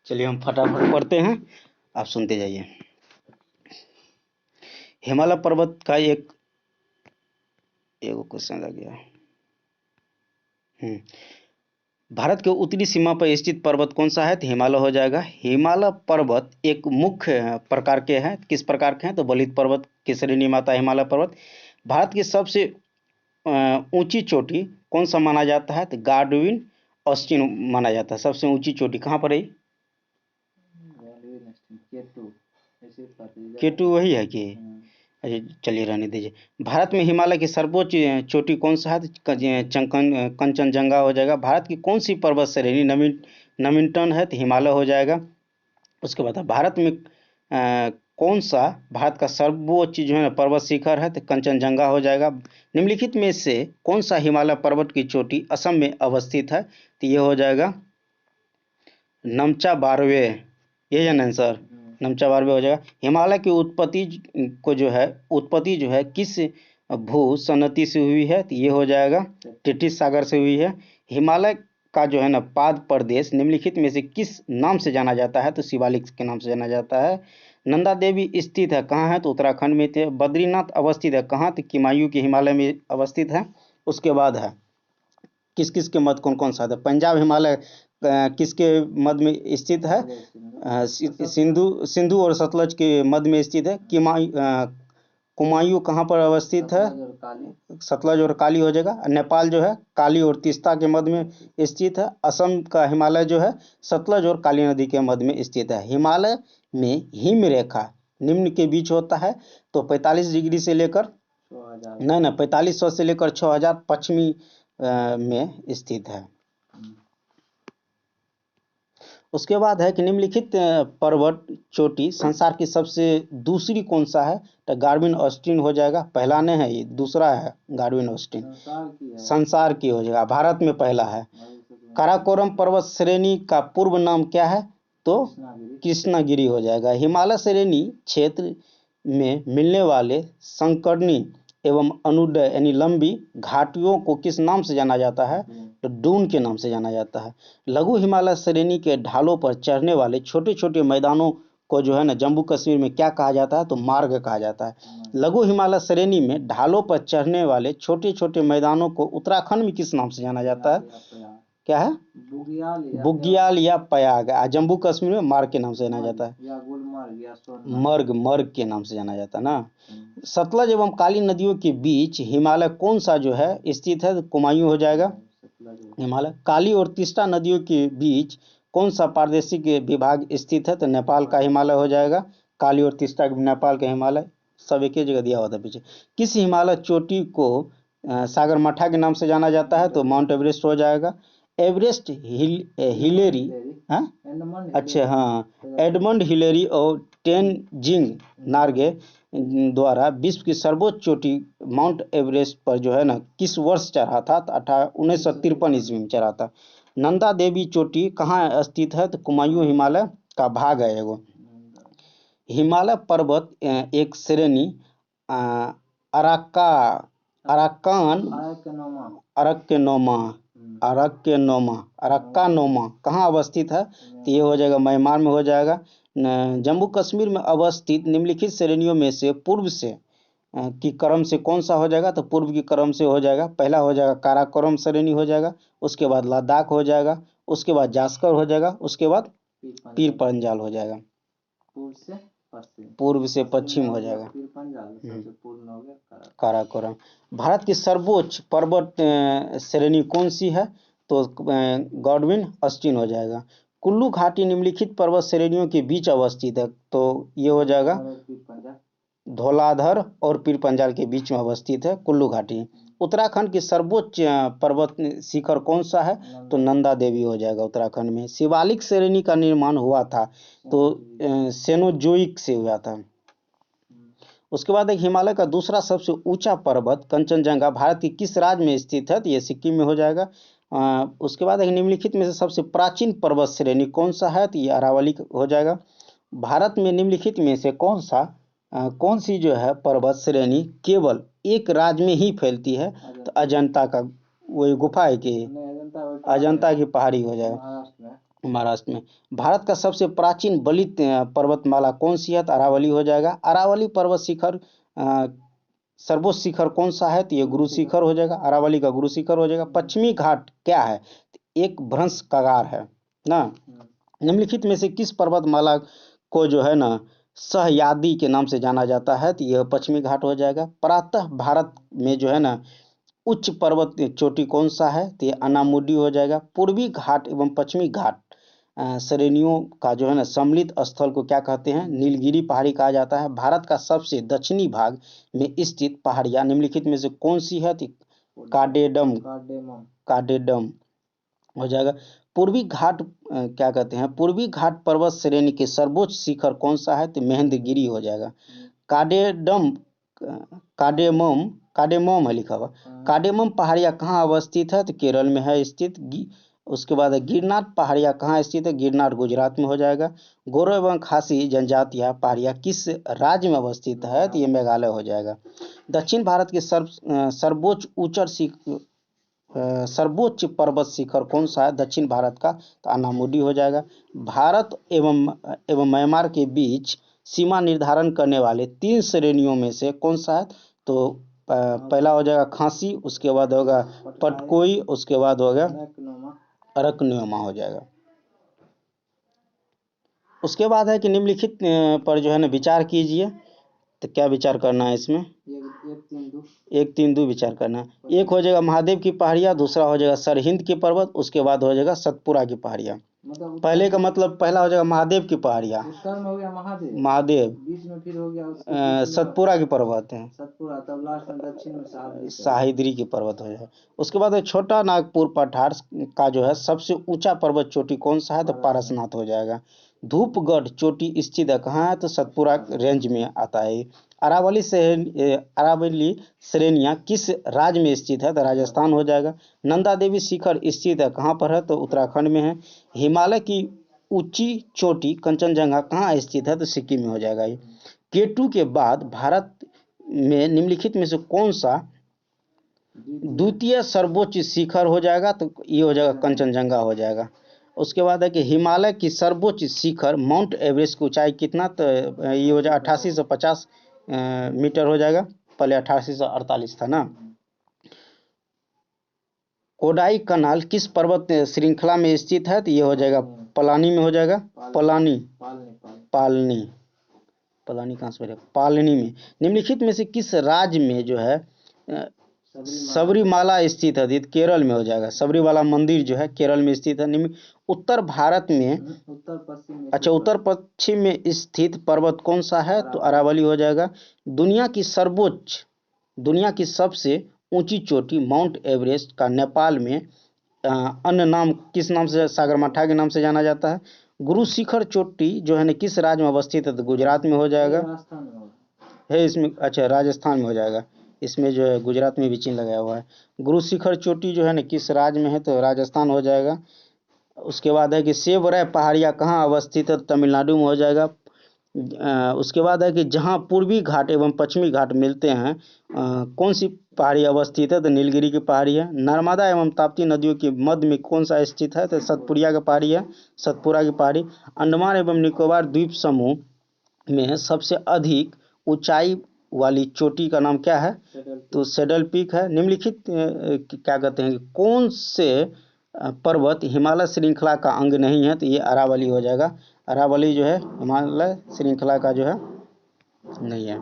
चलिए हम फटाफट पढ़ते हैं, आप सुनते जाइए। हिमालय पर्वत का एक क्वेश्चन आ गया। भारत के उत्तरी सीमा पर स्थित पर्वत कौन सा है? तो हिमालय हो जाएगा। हिमालय पर्वत एक मुख्य प्रकार के हैं। किस प्रकार के हैं? तो बलित पर्वत की श्रेणी में आता है हिमालय पर्वत। भारत की सबसे ऊंची चोटी कौन सा माना जाता है? तो गार्डविन ऑस्टिन माना जाता है। सबसे ऊंची चोटी कहाँ पर है? केटू वही है कि? अच्छा चलिए रहने दीजिए। भारत में हिमालय की सर्वोच्च चोटी कौन सा है? कंचनजंगा हो जाएगा। भारत की कौन सी पर्वत श्रेणी नवीनतम है? तो हिमालय हो जाएगा। उसके बाद भारत में कौन सा भारत का सर्वोच्च जो है पर्वत शिखर है? तो कंचनजंगा हो जाएगा। निम्नलिखित में से कौन सा हिमालय पर्वत की चोटी असम में अवस्थित है? तो ये हो जाएगा नमचा बारवे। ये है ना आंसर, नमचा बारवे हो जाएगा। हिमालय की उत्पत्ति जो है किस भू सन्नति से हुई है? तो ये हो जाएगा टिटिस सागर से हुई है। हिमालय का जो है ना पाद प्रदेश निम्नलिखित में से किस नाम से जाना जाता है? तो शिवालिक के नाम से जाना जाता है। नंदा देवी स्थित है कहाँ है? तो उत्तराखंड में थे। बद्रीनाथ अवस्थित है कहाँ? तो किमायू के हिमालय में अवस्थित है। उसके बाद है किस किस के मध्य कौन कौन सा है? पंजाब हिमालय किसके मध्य में स्थित है? सिंधु और सतलज के मध्य में स्थित है। कुमायूं कहाँ पर अवस्थित है? सतलज और काली हो जाएगा। नेपाल जो है काली और तीस्ता के मध्य में स्थित है। असम का हिमालय जो है सतलज और काली नदी के मध्य में स्थित है। हिमालय में हिम रेखा निम्न के बीच होता है। तो 45 डिग्री से लेकर 4500 से लेकर 6000 पश्चिमी में स्थित है। उसके बाद है कि निम्नलिखित पर्वत चोटी संसार की सबसे दूसरी कौन सा है? तो गार्डविन ऑस्टिन हो जाएगा। पहला नहीं है, ये दूसरा है गार्डविन ऑस्टिन। संसार की हो जाएगा। भारत में पहला है। काराकोरम पर्वत श्रेणी का पूर्व नाम क्या है? तो कृष्णागिरी हो जाएगा। हिमालय श्रेणी क्षेत्र में मिलने वाले संकरनी एवं अनुड्डय यानी लंबी घाटियों को किस नाम से जाना जाता है? तो डून के नाम से जाना जाता है। लघु हिमालय श्रेणी के ढालों पर चढ़ने वाले छोटे छोटे मैदानों को जो है ना जम्मू कश्मीर में क्या कहा जाता है? तो मार्ग कहा जाता है। लघु हिमालय श्रेणी में ढालों पर चढ़ने वाले छोटे छोटे मैदानों को उत्तराखंड में किस नाम से जाना जाता है? क्या है? बुग्याल या पयाग। जम्मू कश्मीर में मार्ग के नाम से जाना जाता है। मर्ग के नाम से जाना जाता है ना। सतलज एवं काली नदियों के बीच हिमालय कौन सा जो है स्थित है? कुमायूं हो जाएगा। हिमालय काली और तीस्ता नदियों के बीच कौन सा प्रादेशिक विभाग स्थित है? तो नेपाल का हिमालय हो जाएगा। काली और तीस्ता नेपाल का हिमालय सब एक ही जगह दिया हुआ था पीछे। किस हिमालय चोटी को सागरमाथा के नाम से जाना जाता है? तो माउंट एवरेस्ट हो जाएगा। एवरेस्ट हिलेरी अच्छा हाँ एडमंड हिलेरी और टेनजिंग नार्गे द्वारा विश्व की सर्वोच्च चोटी माउंट एवरेस्ट पर जो है ना किस वर्ष चढ़ा था? तो 1953 ईस्वी में चढ़ा था। नंदा देवी चोटी कहाँ स्थित है? तो कुमायूं हिमालय का भाग है एगो। हिमालय पर्वत एक श्रेणी अरक्कानोमा कहाँ अवस्थित है? तो ये हो जाएगा म्यांमार में हो जाएगा। जम्मू कश्मीर में अवस्थित निम्नलिखित श्रेणियों में से पूर्व से की क्रम से कौन सा हो जाएगा? तो पूर्व की क्रम से हो जाएगा। पहला हो जाएगा काराकोरम श्रेणी हो जाएगा। उसके बाद लद्दाख हो जाएगा। उसके बाद जास्कर हो जाएगा। उसके बाद पीर पंजाल हो जाएगा। पूर्व से पश्चिम हो जाएगा काराकोरम। भारत की सर्वोच्च पर्वत श्रेणी कौन सी है? तो गार्डविन ऑस्टिन हो जाएगा। कुल्लू घाटी निम्नलिखित पर्वत श्रेणियों के बीच अवस्थित है। तो ये हो जाएगा धौलाधर और पीर पंजाल के बीच में अवस्थित है कुल्लू घाटी। उत्तराखंड की सर्वोच्च पर्वत शिखर कौन सा है? तो नंदा देवी हो जाएगा उत्तराखंड में। शिवालिक श्रेणी का निर्माण हुआ था तो सेनोजोइक से हुआ था। उसके बाद एक हिमालय का दूसरा सबसे ऊंचा पर्वत कंचनजंगा भारत की किस राज्य में स्थित है? तो ये सिक्किम में हो जाएगा। उसके बाद एक निम्नलिखित में से सबसे प्राचीन पर्वत श्रेणी कौन सा है? तो ये अरावली हो जाएगा। भारत में निम्नलिखित में से कौन सी जो है पर्वत श्रेणी केवल एक राज्य में ही फैलती है? तो अजंता का वही गुफा है कि अजंता की पहाड़ी हो जाएगा। महाराष्ट्र में। भारत का सबसे प्राचीन बलित पर्वतमाला कौन सी है? तो अरावली हो जाएगा। अरावली पर्वत शिखर सर्वोच्च शिखर कौन सा है? तो ये गुरु शिखर हो जाएगा, अरावली का गुरु शिखर हो जाएगा। पश्चिमी घाट क्या है? तो एक भ्रंश कगार है ना। निम्नलिखित में से किस पर्वतमाला को जो है ना सहयादी के नाम से जाना जाता है? तो यह पश्चिमी घाट हो जाएगा। प्रातः भारत में जो है ना उच्च पर्वत चोटी कौन सा है? तो ये अनामुडी हो जाएगा। पूर्वी घाट एवं पश्चिमी घाट श्रेणियों का जो है ना सम्मिलित स्थल को क्या कहते हैं? नीलगिरी पहाड़ी कहा जाता है। भारत का सबसे दक्षिणी भाग में स्थित पहाड़ियां निम्नलिखित में से कौन सी है? तो काडेडम हो जाएगा। पूर्वी घाट क्या कहते हैं? पूर्वी घाट पर्वत श्रेणी के सर्वोच्च शिखर कौन सा है? तो महेंद्रगिरी हो जाएगा। काडेडम काडेमम काडेमम है लिखा हुआ। काडेमम पहाड़ियाँ कहाँ अवस्थित है? तो केरल में है स्थित। उसके बाद गिरनार पहाड़ियाँ कहाँ स्थित है? गिरनार गुजरात में हो जाएगा। गोरो एवं खासी जनजातियाँ पहाड़ियाँ किस राज्य में अवस्थित है? तो ये मेघालय हो जाएगा। दक्षिण भारत के सर्वोच्च पर्वत शिखर कौन सा है दक्षिण भारत का? तो अनामुडी हो जाएगा। भारत एवं म्यांमार के बीच सीमा निर्धारण करने वाले 3 श्रेणियों में से कौन सा है? तो पहला हो जाएगा खासी, उसके बाद होगा पटकोई, उसके बाद होगा अरकनोमा हो जाएगा। उसके बाद है कि निम्नलिखित पर जो है ना विचार कीजिए। तो क्या विचार करना है इसमें? 1-3-2 विचार करना है। एक हो जाएगा महादेव की पहाड़ियाँ, दूसरा हो जाएगा सरहिंद की पर्वत, उसके बाद हो जाएगा सतपुरा की पहाड़ियाँ। पहले का मतलब पहला हो जाएगा महादेव की पहाड़ियाँ, उत्तर में हो गया महादेव, बीच में फिर हो गया सतपुरा की पर्वत है, सतपुरा, तब लास्ट में दक्षिण में साहिद्री की पर्वत हो जाए। उसके बाद छोटा नागपुर पठार का जो है सबसे ऊंचा पर्वत चोटी कौन सा है? तो पारसनाथ हो जाएगा। धूपगढ़ चोटी स्थित है कहाँ है? तो सतपुरा रेंज में आता है। अरावली श्रेणियाँ किस राज्य में स्थित है? तो राजस्थान हो जाएगा। नंदा देवी शिखर स्थित है कहाँ पर है? तो उत्तराखंड में है। हिमालय की ऊंची चोटी कंचनजंगा कहाँ स्थित है? तो सिक्किम में हो जाएगा। ये केटू के बाद भारत में निम्नलिखित में से कौन सा द्वितीय सर्वोच्च शिखर हो जाएगा? तो ये हो जाएगा कंचनजंगा हो जाएगा। उसके बाद है कि हिमालय की सर्वोच्च शिखर माउंट एवरेस्ट की ऊंचाई कितना? तो ये हो जाएगा 8850 मीटर हो जाएगा। पहले 8848 था ना। कोडाई कनाल किस पर्वत श्रृंखला में स्थित है? तो ये हो जाएगा पलानी में हो जाएगा। पालनी कहाँ से? पालनी में। निम्नलिखित में से किस राज्य में जो है सबरीमाला स्थित है? केरल में हो जाएगा। सबरीमाला मंदिर जो है केरल में स्थित है। उत्तर भारत में उत्तर पश्चिम में स्थित पर्वत कौन सा है? तो अरावली हो जाएगा। दुनिया की सबसे ऊंची चोटी माउंट एवरेस्ट का नेपाल में अन्य नाम किस नाम से? सागरमाथा के नाम से जाना जाता है। गुरु शिखर चोटी जो है ना किस राज्य में अवस्थित है? तो गुजरात में हो जाएगा। है इसमें अच्छा राजस्थान में हो जाएगा। इसमें जो है गुजरात में भी चिन्ह लगाया हुआ है। गुरु शिखर चोटी जो है ना किस राज्य में है? तो राजस्थान हो जाएगा। उसके बाद है कि सेवराय पहाड़ियाँ कहाँ अवस्थित है? तमिलनाडु में हो जाएगा। उसके बाद है कि जहाँ पूर्वी घाट एवं पश्चिमी घाट मिलते हैं कौन सी पहाड़ी अवस्थित है? तो नीलगिरी की पहाड़ी है। नर्मदा एवं ताप्ती नदियों के मध्य में कौन सा स्थित है? तो सतपुरिया की पहाड़ी है, सतपुरा की पहाड़ी। अंडमान एवं निकोबार द्वीप समूह में सबसे अधिक ऊंचाई वाली चोटी का नाम क्या है? तो सैडल पीक है। निम्नलिखित क्या कहते हैं कौन से पर्वत हिमालय श्रृंखला का अंग नहीं है? तो ये अरावली हो जाएगा। अरावली जो है हिमालय श्रृंखला का जो है नहीं है।